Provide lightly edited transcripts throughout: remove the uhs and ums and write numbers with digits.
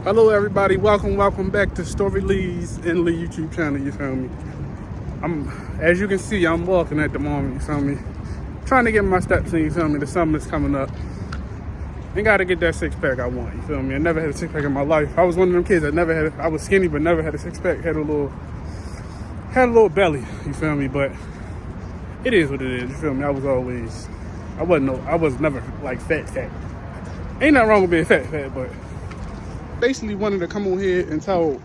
Hello everybody, welcome back to Story Lee's and Lee YouTube channel, you feel me? As you can see, I'm walking at the moment, you feel me? Trying to get my steps in, you feel me? The summer's coming up. And gotta get that six pack I want, you feel me? I never had a six pack in my life. I was one of them kids that never had I was skinny but never had a six pack, had a little belly, you feel me? But it is what it is, you feel me? I was never like fat. Ain't nothing wrong with being fat, but basically wanted to come on here and tell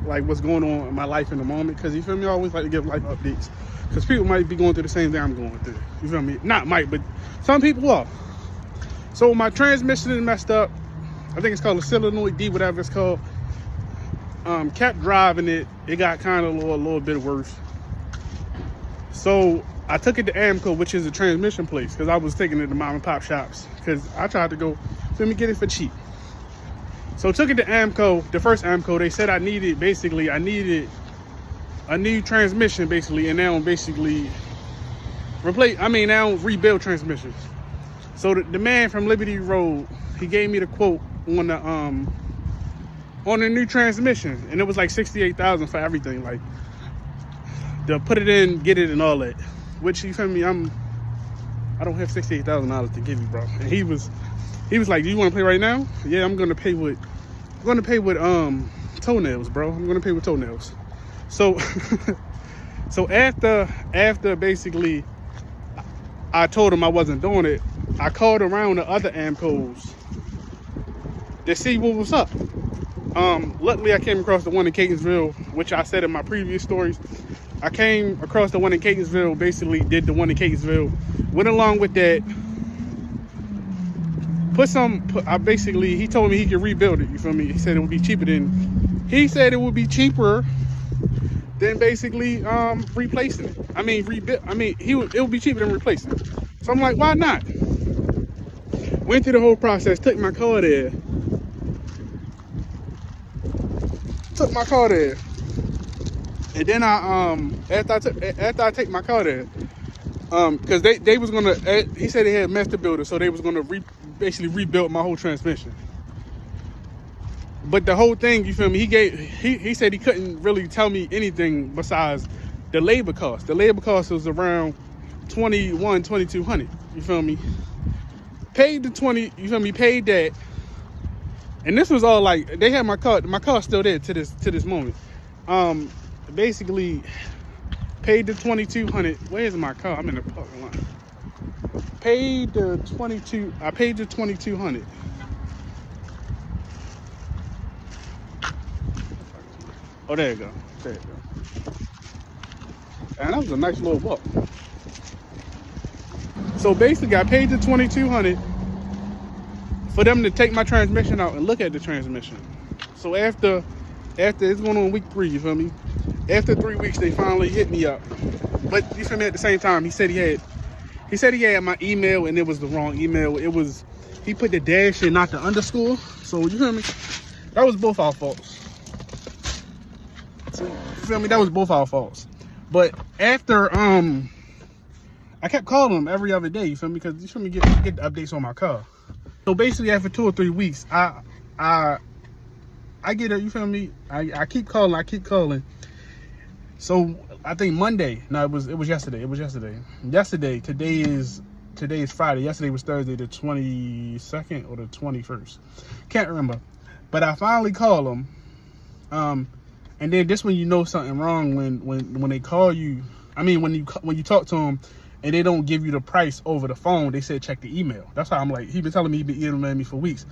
like what's going on in my life in the moment, because you feel me, I always like to give life updates because people might be going through the same thing I'm going through, you feel me? Not might, but some people are. So my transmission is messed up. I think it's called a solenoid D, whatever it's called. Kept driving it got kind of a little bit worse, so I took it to AAMCO, which is a transmission place, because I was taking it to mom and pop shops because I tried to go, feel me, get it for cheap. So took it to AAMCO, the first AAMCO. They said I needed a new transmission, basically, and now basically rebuild transmissions. So the man from Liberty Road, he gave me the quote on the new transmission, and it was like $68,000 for everything, like to put it in, get it, and all that. Which, you feel me, I don't have $68,000 to give you, bro. And he was like, "Do you want to pay right now?" "Yeah, I'm gonna pay with toenails, bro. I'm gonna pay with toenails." So so after basically I told him I wasn't doing it, I called around the other AAMCOs to see what was up. Luckily I came across the one in Catonsville, which I said in my previous stories. I came across the one in Catonsville, basically did the one in Catonsville, went along with that. He told me he could rebuild it, you feel me? He said it would be cheaper than basically replacing it. It would be cheaper than replacing it. So I'm like, why not? Went through the whole process, took my car there. And then after I take my car there, because they was gonna, he said they had master builder, so they was gonna basically rebuild my whole transmission. But the whole thing, you feel me, he said he couldn't really tell me anything besides the labor cost. The labor cost was around $2,200, you feel me? Paid the 20, you feel me, paid that. And this was all like, they had my car's still there to this moment. Basically paid the $2,200. Where's my car? I'm in the parking lot. I paid the $2,200. Oh, there you go. And that was a nice little walk. So basically I paid the $2,200 for them to take my transmission out and look at the transmission. So after it's going on week 3, you feel me? After 3 weeks, they finally hit me up. But you feel me, at the same time, he said he had my email, and it was the wrong email. He put the dash in, not the underscore. So you feel me? That was both our faults. So, you feel me? That was both our faults. But after I kept calling him every other day, you feel me? Because you feel me, get the updates on my car. So basically after 2 or 3 weeks, I get it, you feel me? I keep calling. So I think Monday. No, it was yesterday. Today is Friday. Yesterday was Thursday, the 22nd or the 21st. Can't remember. But I finally call them. And then this when you know something wrong, when they call you. When you talk to them and they don't give you the price over the phone, they said check the email. That's how I'm like, he been telling me, he been emailing me for weeks.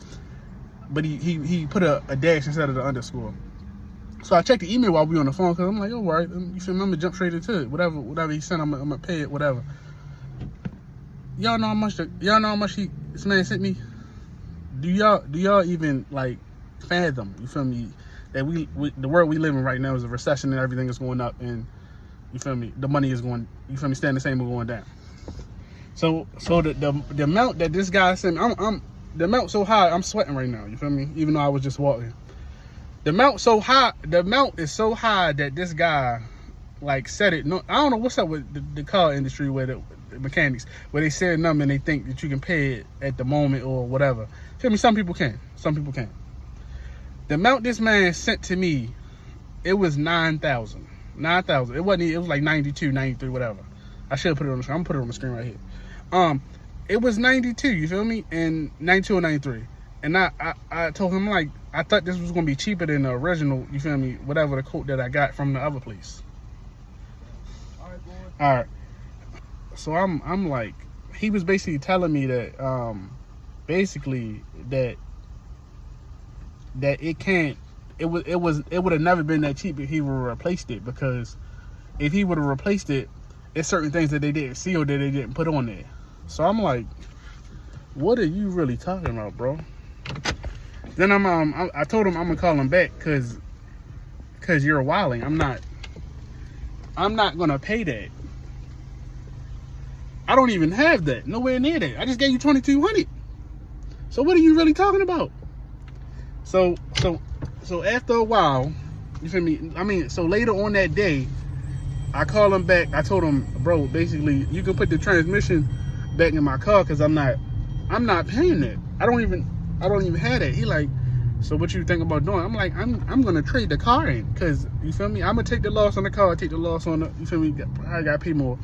But he put a dash instead of the underscore. So I checked the email while we on the phone, because I'm like, all right, you feel me? I'm gonna jump straight into it. Whatever he sent, I'm gonna pay it, whatever. Y'all know how much this man sent me? Do y'all even like fathom, you feel me, that the world we live in right now is a recession and everything is going up, and you feel me, the money is going, you feel me, staying the same or going down. So the amount that this guy sent me, the amount so high, I'm sweating right now, you feel me? Even though I was just walking. The amount is so high that this guy like said it. No, I don't know what's up with the car industry, where the mechanics, where they say a number and they think that you can pay it at the moment or whatever. Feel me? Some people can, some people can't. The amount this man sent to me, it was 9,000. 9,000. It wasn't. It was like 92, 93, whatever. I should put it on the screen. I'm gonna put it on the screen right here. It was 92. You feel me? And 92 or 93. And I told him, like, I thought this was gonna be cheaper than the original. You feel me? Whatever the quote that I got from the other place. All right. So I'm like, he was basically telling me that basically that it can't. It would have never been that cheap if he would have replaced it, because if he would have replaced it, it's certain things that they didn't see or that they didn't put on there. So I'm like, what are you really talking about, bro? Then I told him I'm gonna call him back because you're wilding. I'm not gonna pay that. I don't even have that. Nowhere near that. I just gave you $2,200. So what are you really talking about? So after a while, you feel me? I mean, so later on that day, I called him back. I told him, bro, basically, you can put the transmission back in my car because I'm not paying that. I don't even have that. He like, so what you think about doing? I'm like, I'm gonna trade the car in, because you feel me? I'm gonna take the loss on the car, take the loss on the, you feel me? I gotta pay more.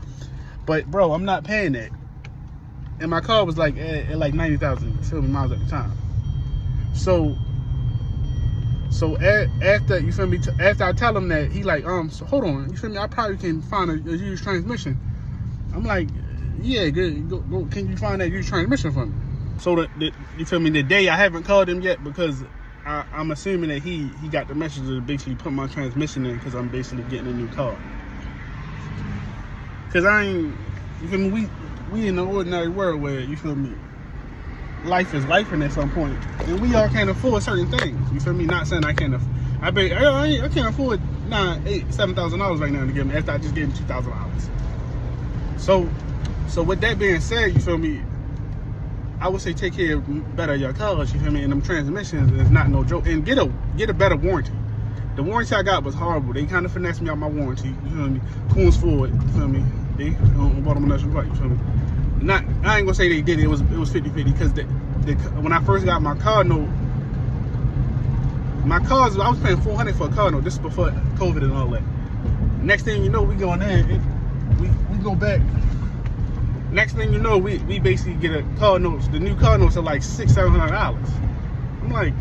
But bro, I'm not paying that. And my car was like at like 90,000 miles at the time. So after, you feel me, after I tell him that, he like, so hold on, you feel me, I probably can find a used transmission. I'm like, yeah, good, go, can you find that used transmission for me? So you feel me, the day I haven't called him yet, because I'm assuming that he got the message to basically put my transmission in, because I'm basically getting a new car. Because I ain't, you feel me, we in the ordinary world where, you feel me, life is life at some point, and we all can't afford certain things. You feel me? Not saying I can't. I can't afford $7,000 right now to give him after I just gave him $2,000. So with that being said, you feel me, I would say take care better of your cars. You feel me? And them transmissions is not no joke. And get a better warranty. The warranty I got was horrible. They kind of finessed me out my warranty. You feel me? Coons Ford. You feel me? They on Baltimore National Park. You feel me? I ain't gonna say they did it. It was 50-50, because when I first got my car note, I was paying $400 for a car note. This is before COVID and all that. Next thing you know, we go in there, we go back. Next thing you know, we basically get a car note. The new car notes are like $600-700. I'm like,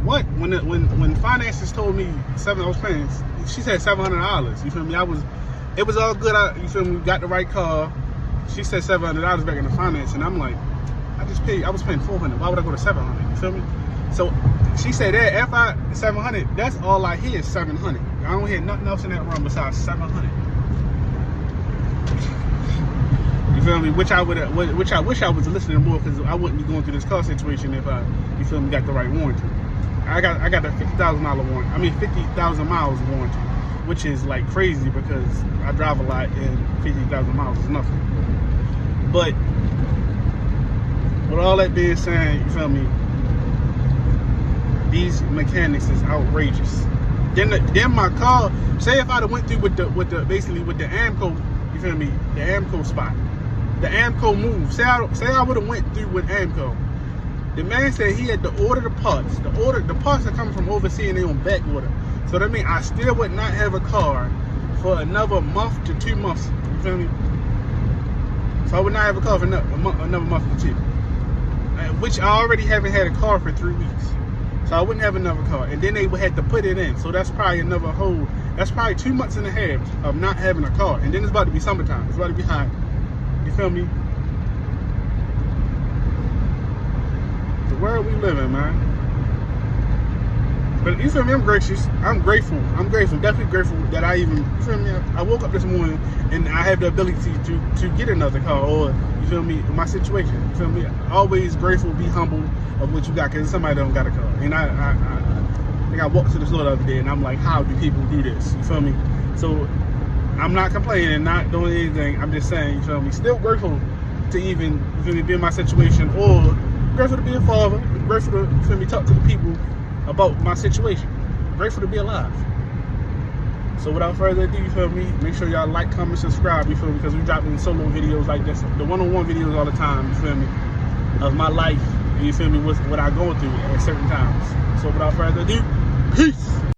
what? When finances told me I was paying, she said $700. You feel me? It was all good. You feel me? Got the right car. She said $700 back in the finance, and I'm like, I was paying $400. Why would I go to $700? You feel me? So she said that after $700, that's all I hear is $700. I don't hear nothing else in that room besides $700. You feel me? Which I wish I was listening more, because I wouldn't be going through this car situation if I, you feel me, got the right warranty. I got a $50,000 warranty. I mean 50,000 miles warranty, which is like crazy because I drive a lot and 50,000 miles is nothing. But with all that being said, you feel me, these mechanics is outrageous. Then my car, say if I'd have went through with the AAMCO, you feel me, the AAMCO spot, the AAMCO move. Say I would have went through with AAMCO. The man said he had to order the parts. The parts are coming from overseas and they on back order. So that means I still would not have a car for another month to 2 months. You feel me? So I would not have a car for another month to 2. Which I already haven't had a car for 3 weeks. So I wouldn't have another car. And then they would have to put it in. So that's probably that's probably 2 months and a half of not having a car. And then it's about to be summertime. It's about to be hot. You feel me? The world we live in, man. But you feel me? I'm gracious. I'm grateful. Definitely grateful that I even, you feel me? I woke up this morning and I have the ability to get another car, or, you feel me, my situation. You feel me? Always grateful, be humble of what you got, because somebody don't got a car. And I walked to the store the other day and I'm like, how do people do this? You feel me? So I'm not complaining, not doing anything. I'm just saying, you feel me? Still grateful to even, you feel me, be in my situation, or grateful to be a father, grateful to, you feel me, talk to the people about my situation. Grateful to be alive. So without further ado, you feel me, make sure y'all like, comment, subscribe, you feel me, because we dropping solo videos like this, the one-on-one videos all the time, you feel me, of my life, and you feel me, what I go through at certain times. So without further ado, Peace.